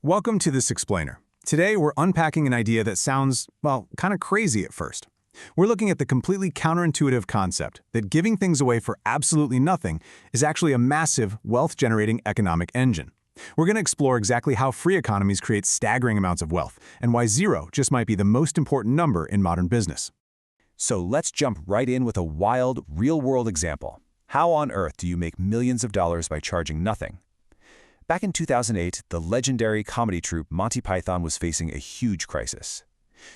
Welcome to This Explainer. Today, we're unpacking an idea that sounds, well, kind of crazy at first. We're looking at the completely counterintuitive concept that giving things away for absolutely nothing is actually a massive, wealth-generating economic engine. We're going to explore exactly how free economies create staggering amounts of wealth, and why zero just might be the most important number in modern business. So let's jump right in with a wild, real-world example. How on earth do you make millions of dollars by charging nothing? Back in 2008, the legendary comedy troupe Monty Python was facing a huge crisis.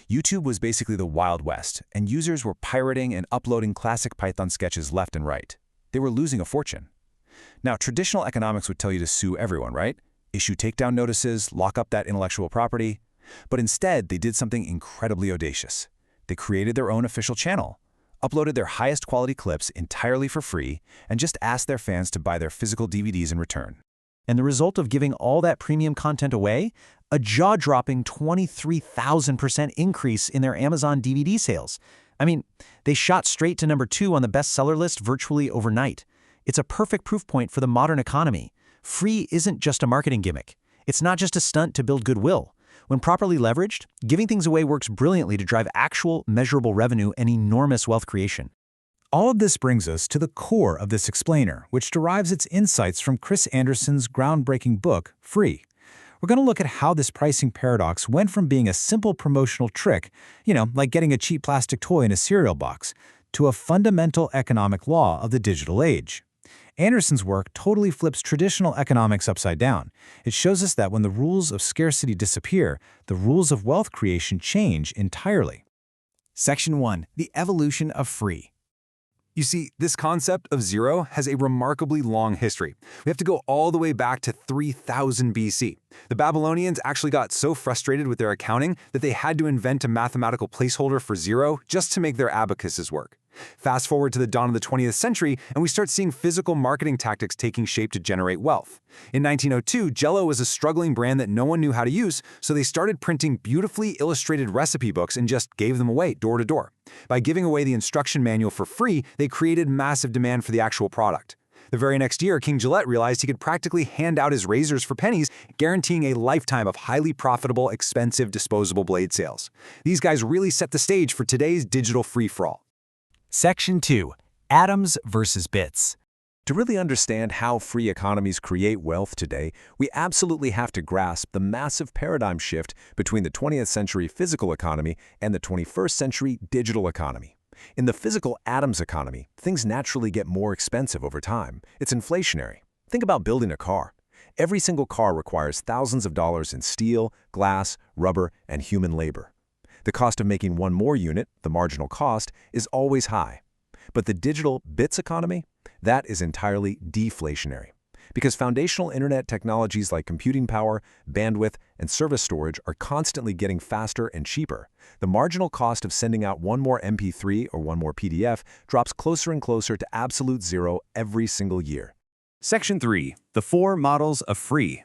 YouTube was basically the Wild West, and users were pirating and uploading classic Python sketches left and right. They were losing a fortune. Now, traditional economics would tell you to sue everyone, right? Issue takedown notices, lock up that intellectual property. But instead, they did something incredibly audacious. They created their own official channel, uploaded their highest quality clips entirely for free, and just asked their fans to buy their physical DVDs in return. And the result of giving all that premium content away? A jaw-dropping 23,000% increase in their Amazon DVD sales. I mean, they shot straight to #2 on the bestseller list virtually overnight. It's a perfect proof point for the modern economy. Free isn't just a marketing gimmick. It's not just a stunt to build goodwill. When properly leveraged, giving things away works brilliantly to drive actual, measurable revenue and enormous wealth creation. All of this brings us to the core of this explainer, which derives its insights from Chris Anderson's groundbreaking book, Free. We're going to look at how this pricing paradox went from being a simple promotional trick, like getting a cheap plastic toy in a cereal box, to a fundamental economic law of the digital age. Anderson's work totally flips traditional economics upside down. It shows us that when the rules of scarcity disappear, the rules of wealth creation change entirely. Section 1. The evolution of free. You see, this concept of zero has a remarkably long history. We have to go all the way back to 3000 BC. The Babylonians actually got so frustrated with their accounting that they had to invent a mathematical placeholder for zero just to make their abacuses work. Fast forward to the dawn of the 20th century, and we start seeing physical marketing tactics taking shape to generate wealth. In 1902, Jell-O was a struggling brand that no one knew how to use, so they started printing beautifully illustrated recipe books and just gave them away door to door. By giving away the instruction manual for free, they created massive demand for the actual product. The very next year, King Gillette realized he could practically hand out his razors for pennies, guaranteeing a lifetime of highly profitable, expensive disposable blade sales. These guys really set the stage for today's digital free-for-all. Section 2. Atoms versus bits. To really understand how free economies create wealth today, we absolutely have to grasp the massive paradigm shift between the 20th century physical economy and the 21st century digital economy. In the physical atoms economy, things naturally get more expensive over time. It's inflationary. Think about building a car. Every single car requires thousands of dollars in steel, glass, rubber, and human labor. The cost of making one more unit, the marginal cost, is always high. But the digital bits economy, that is entirely deflationary. Because foundational internet technologies like computing power, bandwidth, and service storage are constantly getting faster and cheaper, the marginal cost of sending out one more MP3 or one more PDF drops closer and closer to absolute zero every single year. Section 3. The 4 models of free.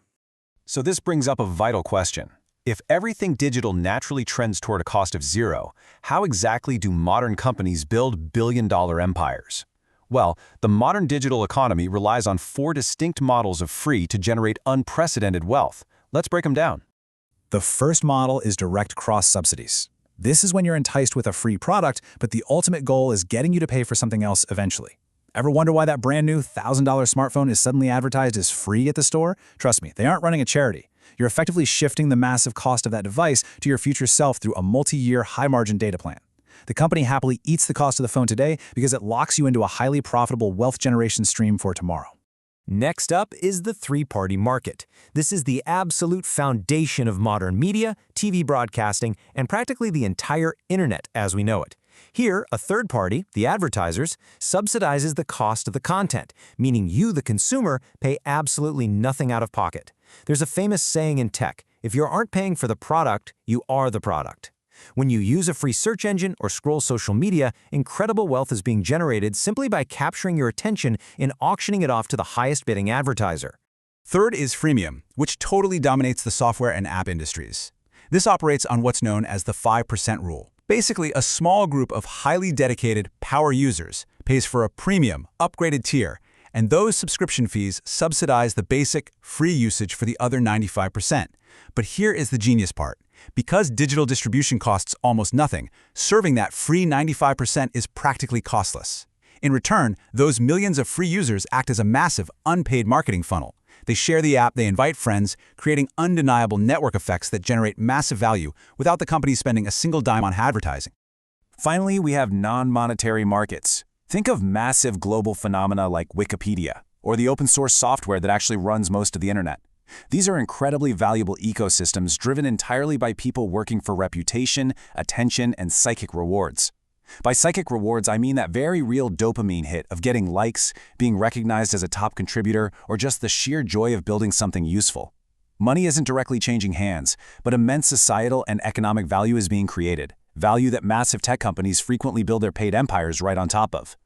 So this brings up a vital question. If everything digital naturally trends toward a cost of zero, how exactly do modern companies build billion-dollar empires? Well, the modern digital economy relies on 4 distinct models of free to generate unprecedented wealth. Let's break them down. The first model is direct cross-subsidies. This is when you're enticed with a free product, but the ultimate goal is getting you to pay for something else eventually. Ever wonder why that brand new $1,000 smartphone is suddenly advertised as free at the store? Trust me, they aren't running a charity. You're effectively shifting the massive cost of that device to your future self through a multi-year high-margin data plan. The company happily eats the cost of the phone today because it locks you into a highly profitable wealth generation stream for tomorrow. Next up is the three-party market. This is the absolute foundation of modern media, TV broadcasting, and practically the entire internet as we know it. Here, a third party, the advertisers, subsidizes the cost of the content, meaning you, the consumer, pay absolutely nothing out of pocket. There's a famous saying in tech, if you aren't paying for the product, you are the product. When you use a free search engine or scroll social media, incredible wealth is being generated simply by capturing your attention and auctioning it off to the highest bidding advertiser. Third is freemium, which totally dominates the software and app industries. This operates on what's known as the 5% rule. Basically, a small group of highly dedicated power users pays for a premium, upgraded tier, And those subscription fees subsidize the basic, free usage for the other 95%. But here is the genius part. Because digital distribution costs almost nothing, serving that free 95% is practically costless. In return, those millions of free users act as a massive, unpaid marketing funnel. They share the app, they invite friends, creating undeniable network effects that generate massive value without the company spending a single dime on advertising. Finally, we have non-monetary markets. Think of massive global phenomena like Wikipedia, or the open-source software that actually runs most of the internet. These are incredibly valuable ecosystems driven entirely by people working for reputation, attention, and psychic rewards. By psychic rewards, I mean that very real dopamine hit of getting likes, being recognized as a top contributor, or just the sheer joy of building something useful. Money isn't directly changing hands, but immense societal and economic value is being created, value that massive tech companies frequently build their paid empires right on top of.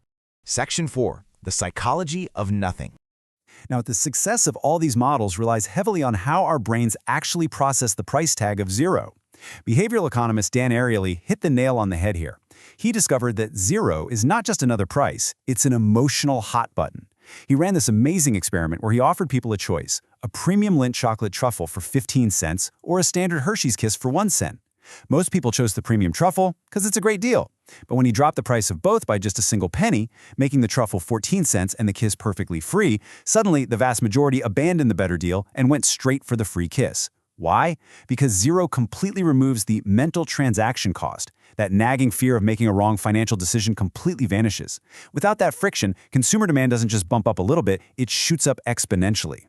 Section 4. The psychology of nothing. Now, the success of all these models relies heavily on how our brains actually process the price tag of zero. Behavioral economist Dan Ariely hit the nail on the head here. He discovered that zero is not just another price, it's an emotional hot button. He ran this amazing experiment where he offered people a choice, a premium Lindt chocolate truffle for 15 cents or a standard Hershey's Kiss for 1 cent. Most people chose the premium truffle because it's a great deal. But when he dropped the price of both by just a single penny, making the truffle 14 cents and the kiss perfectly free, suddenly the vast majority abandoned the better deal and went straight for the free kiss. Why? Because zero completely removes the mental transaction cost. That nagging fear of making a wrong financial decision completely vanishes. Without that friction, consumer demand doesn't just bump up a little bit, it shoots up exponentially.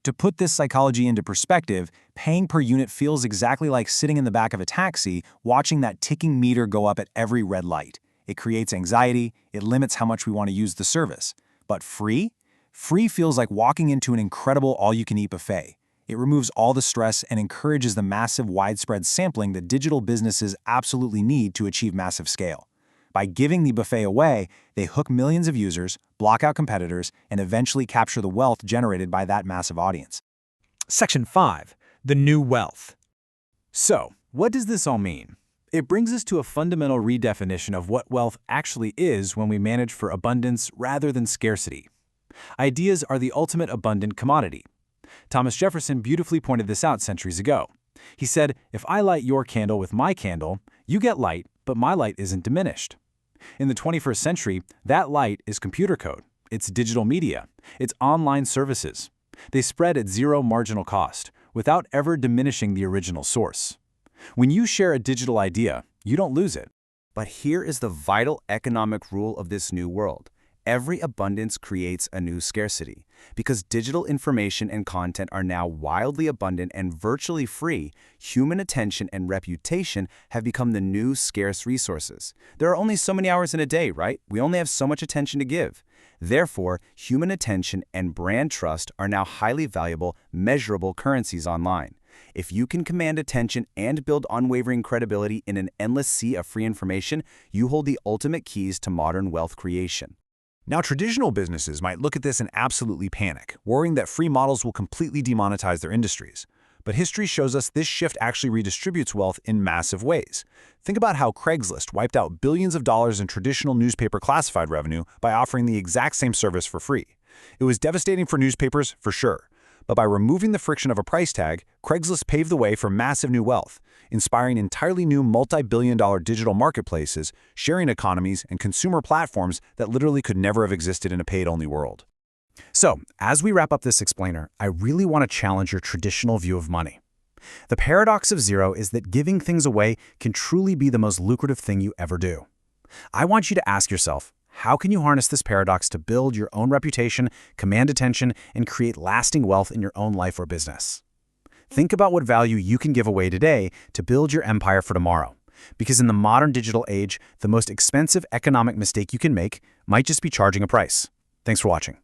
To put this psychology into perspective, paying per unit feels exactly like sitting in the back of a taxi, watching that ticking meter go up at every red light. It creates anxiety, it limits how much we want to use the service. But free? Free feels like walking into an incredible all-you-can-eat buffet. It removes all the stress and encourages the massive widespread sampling that digital businesses absolutely need to achieve massive scale. By giving the buffet away, they hook millions of users, block out competitors, and eventually capture the wealth generated by that massive audience. Section 5. The new wealth. So, what does this all mean? It brings us to a fundamental redefinition of what wealth actually is when we manage for abundance rather than scarcity. Ideas are the ultimate abundant commodity. Thomas Jefferson beautifully pointed this out centuries ago. He said, "If I light your candle with my candle, you get light, but my light isn't diminished." In the 21st century, that light is computer code, it's digital media, it's online services. They spread at zero marginal cost, without ever diminishing the original source. When you share a digital idea, you don't lose it. But here is the vital economic rule of this new world. Every abundance creates a new scarcity. Because digital information and content are now wildly abundant and virtually free, human attention and reputation have become the new scarce resources. There are only so many hours in a day, right? We only have so much attention to give. Therefore, human attention and brand trust are now highly valuable, measurable currencies online. If you can command attention and build unwavering credibility in an endless sea of free information, you hold the ultimate keys to modern wealth creation. Now, traditional businesses might look at this and absolutely panic, worrying that free models will completely demonetize their industries. But history shows us this shift actually redistributes wealth in massive ways. Think about how Craigslist wiped out billions of dollars in traditional newspaper classified revenue by offering the exact same service for free. It was devastating for newspapers, for sure. But by removing the friction of a price tag, Craigslist paved the way for massive new wealth, inspiring entirely new multi-billion-dollar digital marketplaces, sharing economies, and consumer platforms that literally could never have existed in a paid-only world. So, as we wrap up this explainer, I really want to challenge your traditional view of money. The paradox of zero is that giving things away can truly be the most lucrative thing you ever do. I want you to ask yourself, how can you harness this paradox to build your own reputation, command attention, and create lasting wealth in your own life or business? Think about what value you can give away today to build your empire for tomorrow. Because in the modern digital age, the most expensive economic mistake you can make might just be charging a price. Thanks for watching.